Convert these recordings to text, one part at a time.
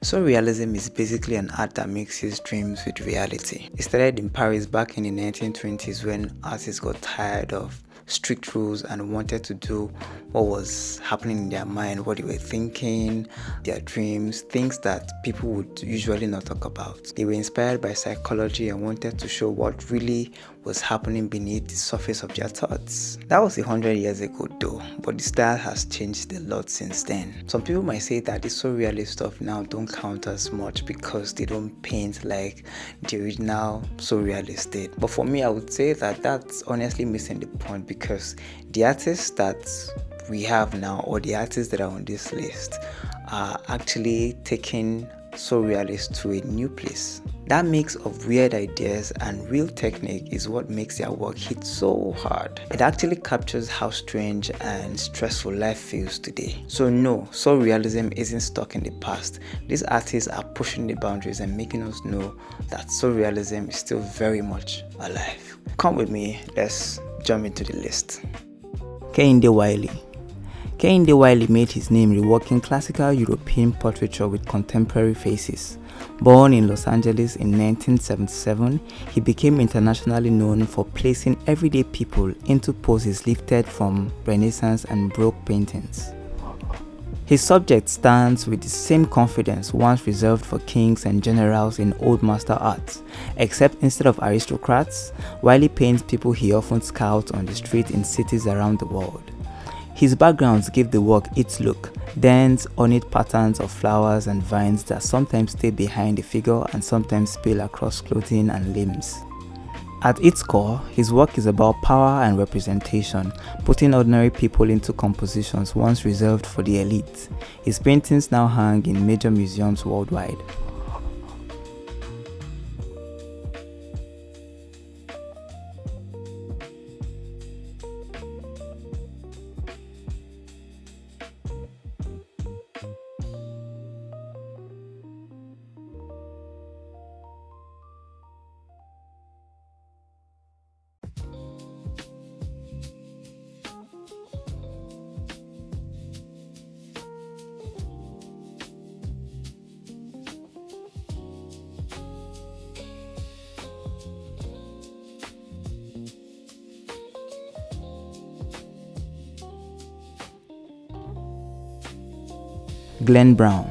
Surrealism is basically an art that mixes dreams with reality. It started in Paris back in the 1920s when artists got tired of strict rules and wanted to do what was happening in their mind, what they were thinking, their dreams, things that people would usually not talk about. They were inspired by psychology and wanted to show what really was happening beneath the surface of their thoughts. That was 100 years ago though, but the style has changed a lot since then. Some people might say that the surrealist stuff now don't count as much because they don't paint like the original surrealist did. But for me, I would say that that's honestly missing the point, because the artists that we have now, or the artists that are on this list, are actually taking surrealists to a new place. That mix of weird ideas and real technique is what makes their work hit so hard. It actually captures how strange and stressful life feels today. So no, surrealism isn't stuck in the past. These artists are pushing the boundaries and making us know that surrealism is still very much alive. Come with me, let's jump into the list. Kehinde Wiley. Kehinde Wiley made his name reworking classical European portraiture with contemporary faces. Born in Los Angeles in 1977, he became internationally known for placing everyday people into poses lifted from Renaissance and Baroque paintings. His subject stands with the same confidence once reserved for kings and generals in Old Master art, except instead of aristocrats, Wiley paints people he often scouts on the street in cities around the world. His backgrounds give the work its look, dense, ornate patterns of flowers and vines that sometimes stay behind the figure and sometimes spill across clothing and limbs. At its core, his work is about power and representation, putting ordinary people into compositions once reserved for the elite. His paintings now hang in major museums worldwide. Glenn Brown.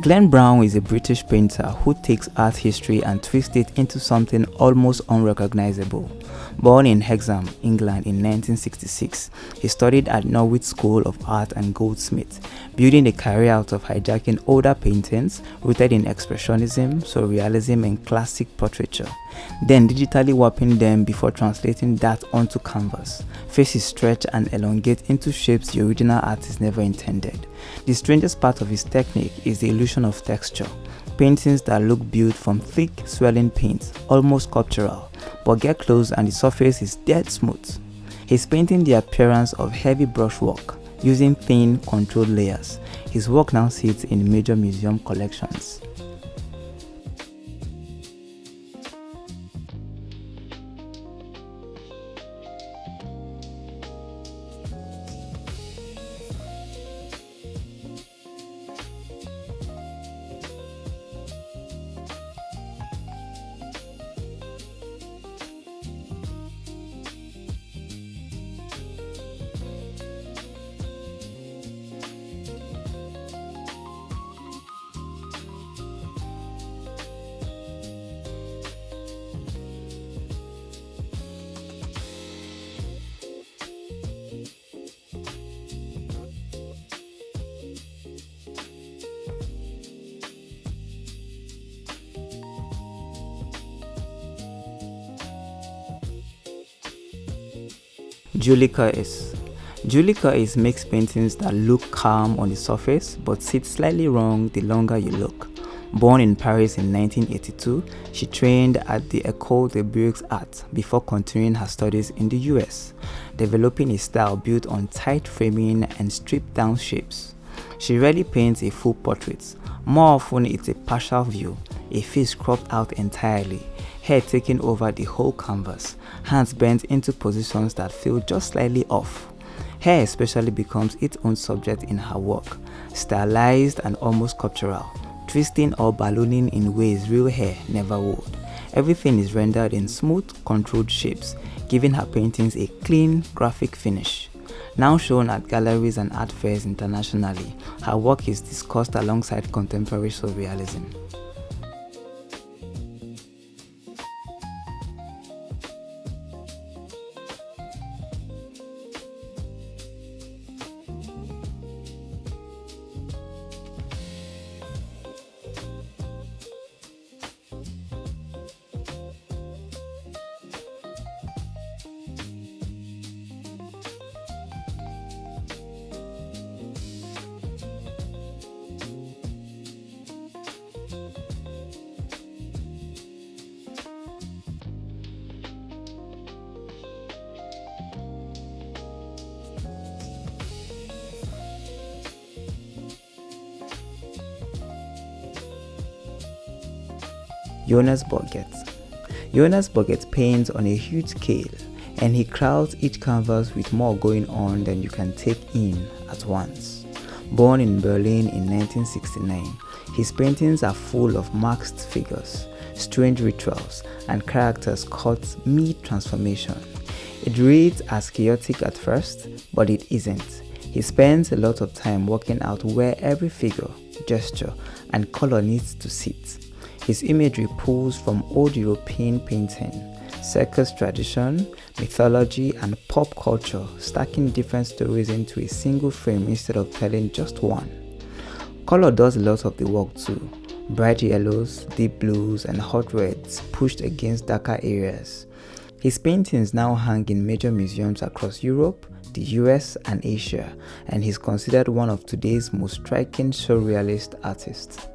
Glenn Brown is a British painter who takes art history and twists it into something almost unrecognizable. Born in Hexham, England in 1966, he studied at Norwich School of Art and Goldsmith, building a career out of hijacking older paintings rooted in Expressionism, Surrealism and classic portraiture, then digitally warping them before translating that onto canvas. Faces stretch and elongate into shapes the original artist never intended. The strangest part of his technique is the illusion of texture. Paintings that look built from thick, swelling paint, almost sculptural, but get close and the surface is dead smooth. He's painting the appearance of heavy brushwork, using thin, controlled layers. His work now sits in major museum collections. Julie Curtis makes paintings that look calm on the surface but sit slightly wrong the longer you look. Born in Paris in 1982, she trained at the École des Beaux-Arts before continuing her studies in the US, developing a style built on tight framing and stripped-down shapes. She rarely paints a full portrait. More often it's a partial view, a face cropped out entirely, hair taking over the whole canvas, hands bent into positions that feel just slightly off. Hair especially becomes its own subject in her work, stylized and almost sculptural, twisting or ballooning in ways real hair never would. Everything is rendered in smooth, controlled shapes, giving her paintings a clean, graphic finish. Now shown at galleries and art fairs internationally, her work is discussed alongside contemporary surrealism. Jonas Burgert. Jonas Burgert paints on a huge scale, and he crowds each canvas with more going on than you can take in at once. Born in Berlin in 1969, his paintings are full of masked figures, strange rituals, and characters caught mid-transformation. It reads as chaotic at first, but it isn't. He spends a lot of time working out where every figure, gesture, and color needs to sit. His imagery pulls from old European painting, circus tradition, mythology, and pop culture, stacking different stories into a single frame instead of telling just one. Color does a lot of the work too. Bright yellows, deep blues, and hot reds pushed against darker areas. His paintings now hang in major museums across Europe, the US, and Asia, and he's considered one of today's most striking surrealist artists.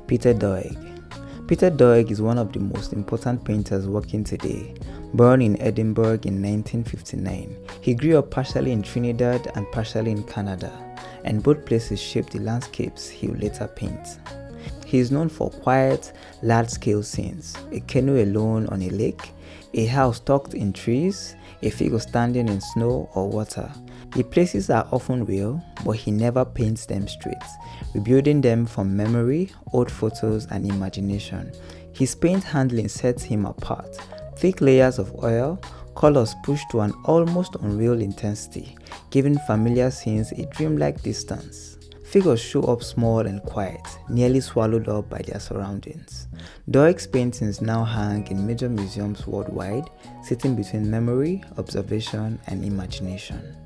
Peter Doig. Peter Doig is one of the most important painters working today. Born in Edinburgh in 1959, he grew up partially in Trinidad and partially in Canada, and both places shaped the landscapes he would later paint. He is known for quiet, large-scale scenes, a canoe alone on a lake, a house tucked in trees, a figure standing in snow or water. The places are often real, but he never paints them straight, rebuilding them from memory, old photos, and imagination. His paint handling sets him apart. Thick layers of oil, colors pushed to an almost unreal intensity, giving familiar scenes a dreamlike distance. Figures show up small and quiet, nearly swallowed up by their surroundings. Doig's paintings now hang in major museums worldwide, sitting between memory, observation, and imagination.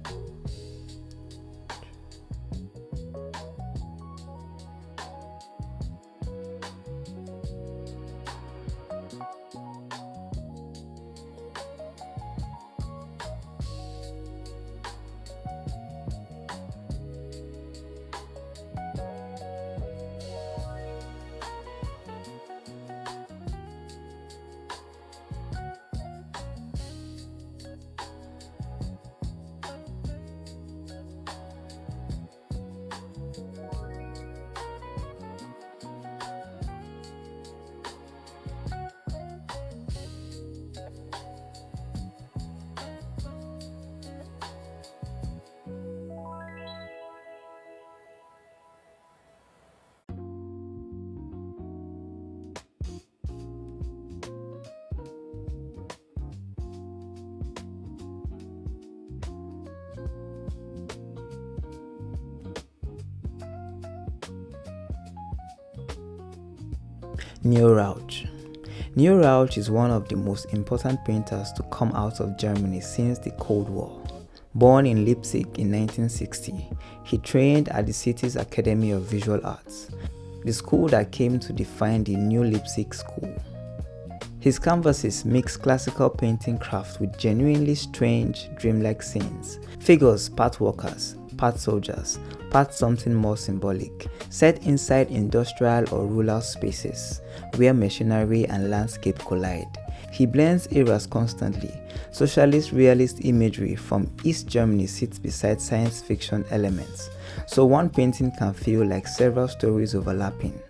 Rauch. Rauch is one of the most important painters to come out of Germany since the Cold War. Born in Leipzig in 1960, he trained at the city's Academy of Visual Arts, the school that came to define the new Leipzig school. His canvases mix classical painting craft with genuinely strange, dreamlike scenes, figures part workers, part soldiers, part something more symbolic, set inside industrial or rural spaces, where machinery and landscape collide. He blends eras constantly. Socialist realist imagery from East Germany sits beside science fiction elements, so one painting can feel like several stories overlapping.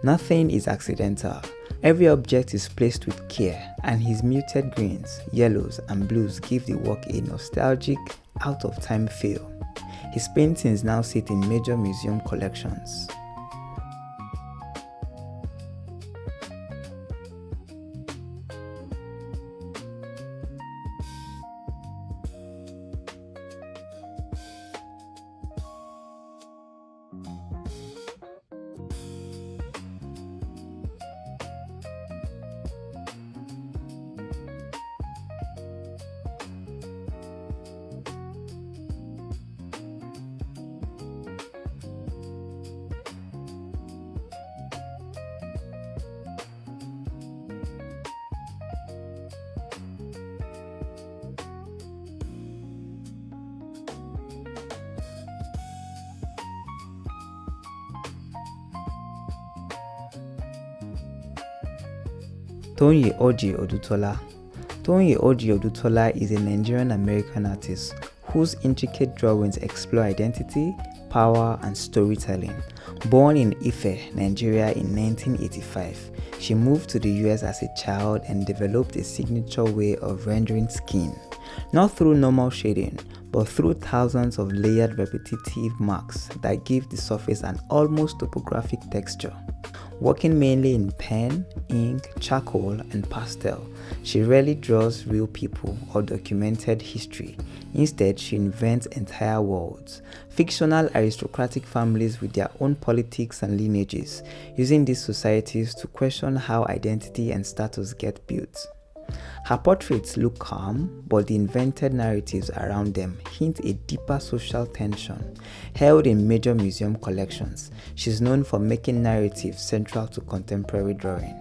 Nothing is accidental. Every object is placed with care, and his muted greens, yellows, and blues give the work a nostalgic, out-of-time feel. His paintings now sit in major museum collections. Toyin Ojih Odutola. Toyin Ojih Odutola is a Nigerian-American artist whose intricate drawings explore identity, power, and storytelling. Born in Ife, Nigeria in 1985, she moved to the US as a child and developed a signature way of rendering skin, not through normal shading, but through thousands of layered repetitive marks that give the surface an almost topographic texture. Working mainly in pen, ink, charcoal, and pastel, she rarely draws real people or documented history. Instead, she invents entire worlds, fictional aristocratic families with their own politics and lineages, using these societies to question how identity and status get built. Her portraits look calm, but the invented narratives around them hint a deeper social tension. Held in major museum collections, she's known for making narratives central to contemporary drawing.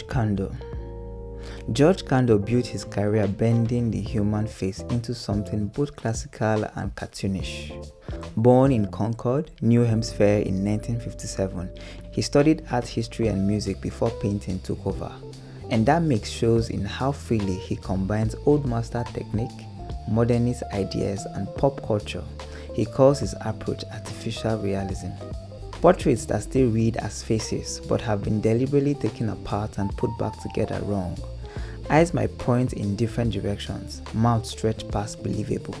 Condo. Condo built his career bending the human face into something both classical and cartoonish. Born in Concord, New Hampshire in 1957, he studied art history and music before painting took over. And that mix shows in how freely he combines old master technique, modernist ideas, and pop culture. He calls his approach artificial realism. Portraits that still read as faces but have been deliberately taken apart and put back together wrong. Eyes might point in different directions, mouth stretched past believable,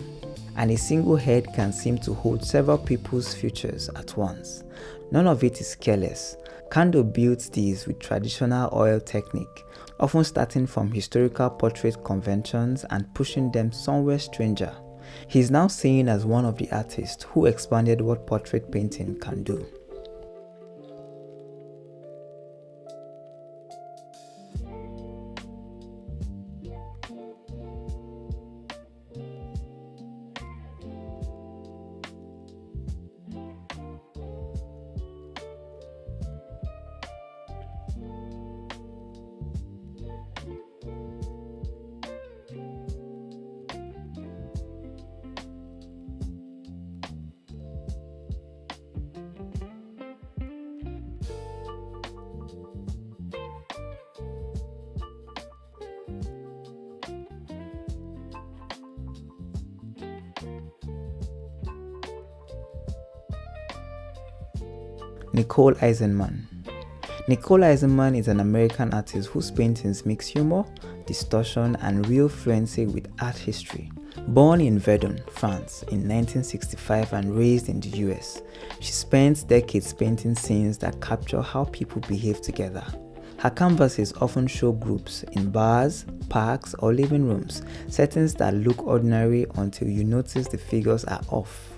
and a single head can seem to hold several people's futures at once. None of it is careless. Condo builds these with traditional oil technique, often starting from historical portrait conventions and pushing them somewhere stranger. He is now seen as one of the artists who expanded what portrait painting can do. Nicole Eisenman. Nicole Eisenman is an American artist whose paintings mix humor, distortion, and real fluency with art history. Born in Verdun, France in 1965 and raised in the US, she spent decades painting scenes that capture how people behave together. Her canvases often show groups in bars, parks, or living rooms, settings that look ordinary until you notice the figures are off.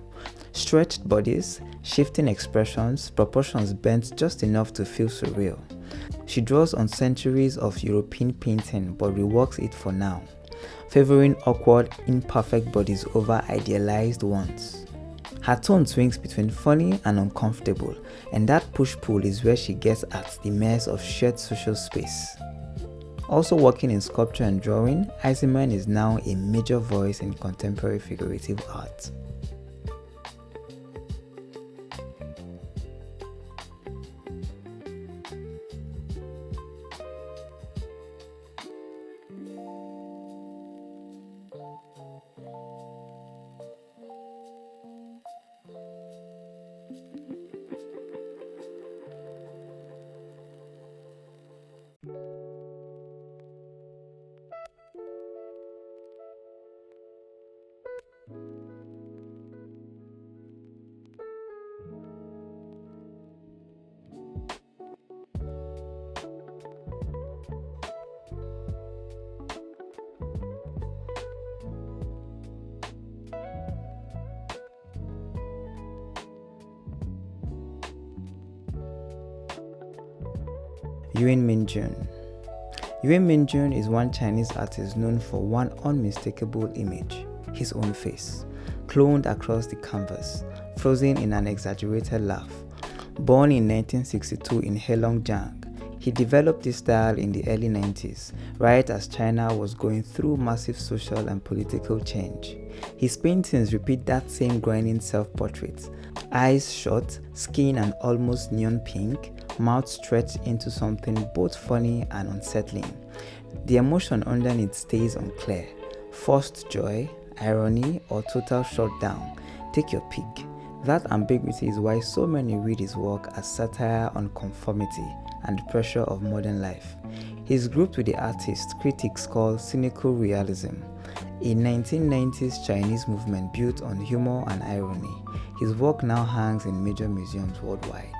Stretched bodies, shifting expressions, proportions bent just enough to feel surreal. She draws on centuries of European painting but reworks it for now, favoring awkward, imperfect bodies over idealized ones. Her tone swings between funny and uncomfortable, and that push-pull is where she gets at the mess of shared social space. Also working in sculpture and drawing, Eisenman is now a major voice in contemporary figurative art. Minjun. Minjun is one Chinese artist known for one unmistakable image, his own face, cloned across the canvas, frozen in an exaggerated laugh. Born in 1962 in Heilongjiang, he developed this style in the early 90s, right as China was going through massive social and political change. His paintings repeat that same grinding self-portrait, eyes shut, skin and almost neon pink, mouth stretched into something both funny and unsettling. The emotion underneath stays unclear. Forced joy, irony, or total shutdown. Take your pick. That ambiguity is why so many read his work as satire on conformity and pressure of modern life. He's grouped with the artist critics call Cynical Realism, a 1990s Chinese movement built on humor and irony. His work now hangs in major museums worldwide.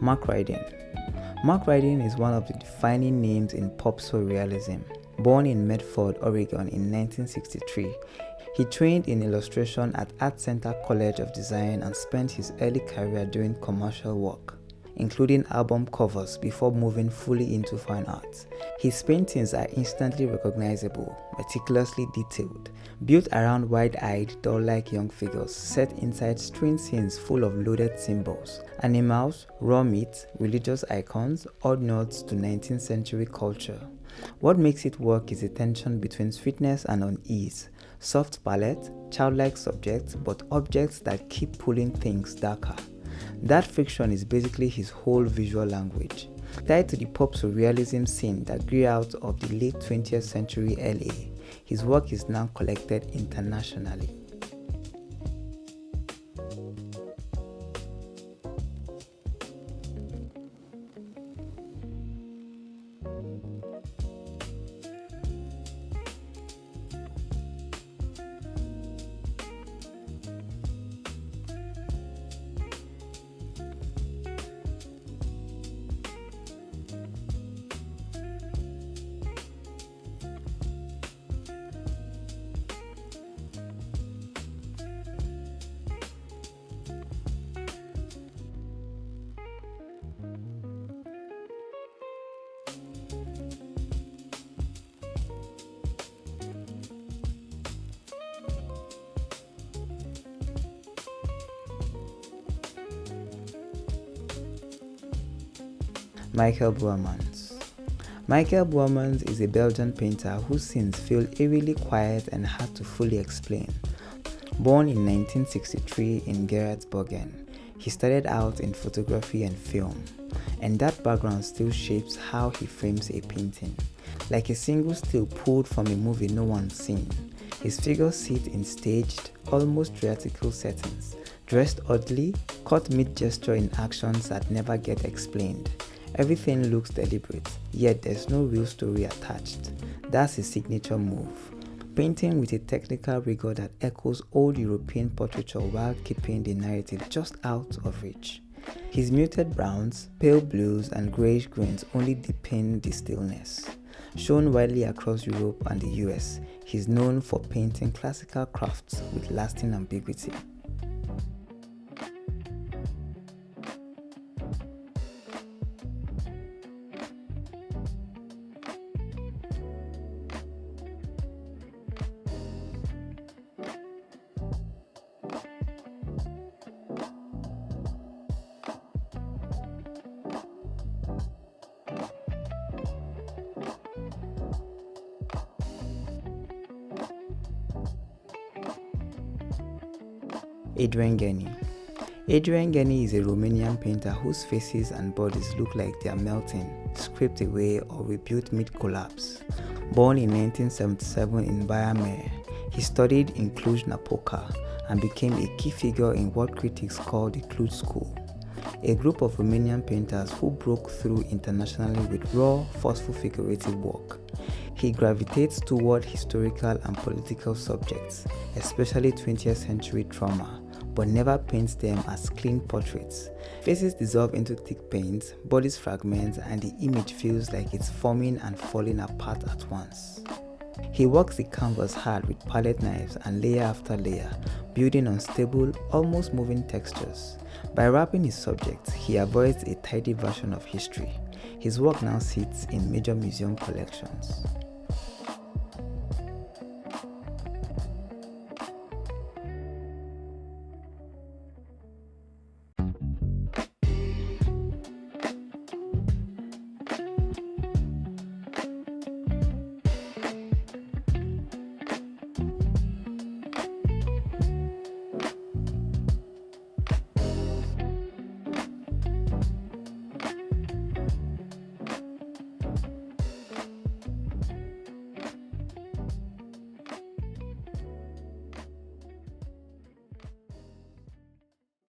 Ryden. Ryden is one of the defining names in pop surrealism. Born in Medford, Oregon in 1963, he trained in illustration at Art Center College of Design and spent his early career doing commercial work, including album covers before moving fully into fine art. His paintings are instantly recognizable, meticulously detailed, built around wide-eyed, doll-like young figures set inside strange scenes full of loaded symbols, animals, raw meat, religious icons, odd nods to 19th century culture. What makes it work is the tension between sweetness and unease, soft palette, childlike subjects, but objects that keep pulling things darker. That friction is basically his whole visual language. Tied to the pop surrealism scene that grew out of the late 20th century LA, his work is now collected internationally. Borremans. Borremans is a Belgian painter whose scenes feel eerily quiet and hard to fully explain. Born in 1963 in Geraardsbergen, he started out in photography and film, and that background still shapes how he frames a painting. Like a single still pulled from a movie no one's seen, his figures sit in staged, almost theatrical settings, dressed oddly, caught mid-gesture in actions that never get explained. Everything looks deliberate, yet there's no real story attached. That's his signature move. Painting with a technical rigor that echoes old European portraiture while keeping the narrative just out of reach. His muted browns, pale blues, and greyish greens only deepen the stillness. Shown widely across Europe and the US, he's known for painting classical crafts with lasting ambiguity. Adrian Gheni. Adrian Gheni is a Romanian painter whose faces and bodies look like they are melting, scraped away, or rebuilt mid-collapse. Born in 1977 in Baia Mare, he studied in Cluj-Napoca and became a key figure in what critics call the Cluj School, a group of Romanian painters who broke through internationally with raw, forceful figurative work. He gravitates toward historical and political subjects, especially 20th century trauma, but never paints them as clean portraits. Faces dissolve into thick paint, bodies fragment, and the image feels like it's forming and falling apart at once. He works the canvas hard with palette knives and layer after layer, building on stable, almost moving textures. By wrapping his subjects, he avoids a tidy version of history. His work now sits in major museum collections.